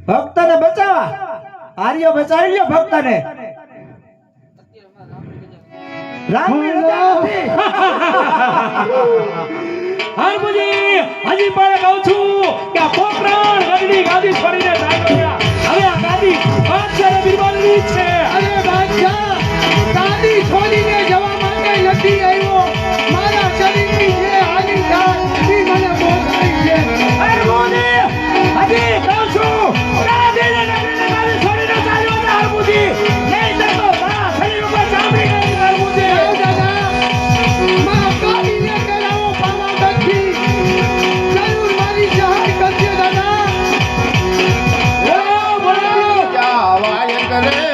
ભક્તને બચાવવા આર્ય બચાવી લ્યો ભક્તને રામની રજા નથી હરમુજી હજી પણ કહું છું કે આ પોકરણ ગઢની ગાદી છોડીને જાય ગયા હવે આ ગાદી બાદશાહને બિરબાનની છે અરે બાદશાહ ગાદી છોડીને જવા માટે નથી આવ્યો મારા શરીરની જે હાનિ થાય એ મને પહોંચાડી છે હરમુજી હજી કહું છું ગાદીને ગાદી છોડીને ચાલ્યો છે હરમુજી નહીં તો મારા શરીર ઉપર ચામડી ગઈ હરમુજી દાદા મારા ગાદીને કરાવો પાવાગઢથી જરૂર મારી સહાય કરજો દાદા જાવાય કરે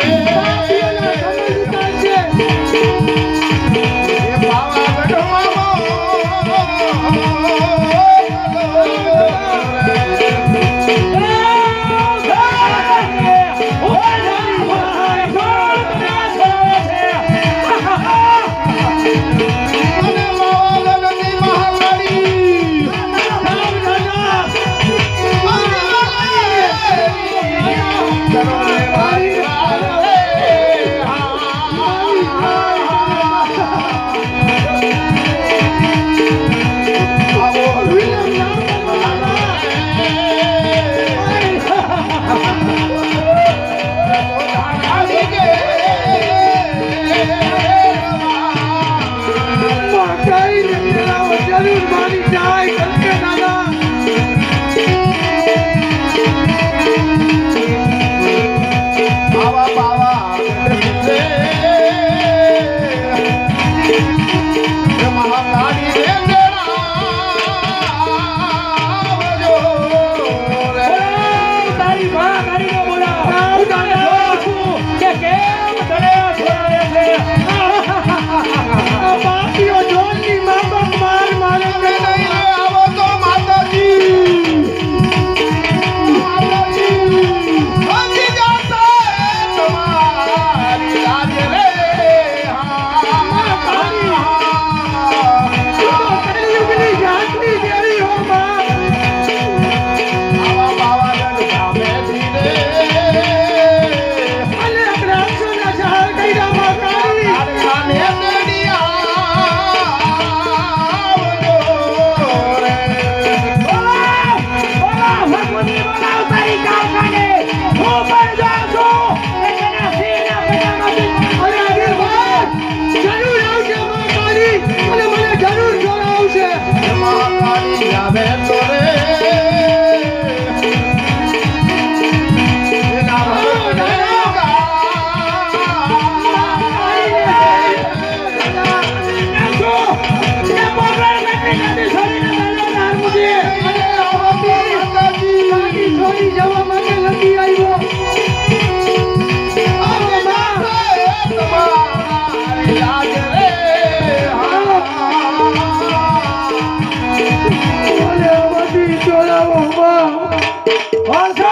કોણ છો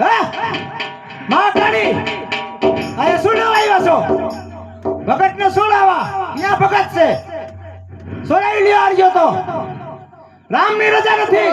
હે મહાકાળી આયા શું લેવા આવ્યા છો ભગત ને સોડાવા ક્યાં ભગત છે સોડાવી લ્યો આર્યો તો રામ ની રજા નથી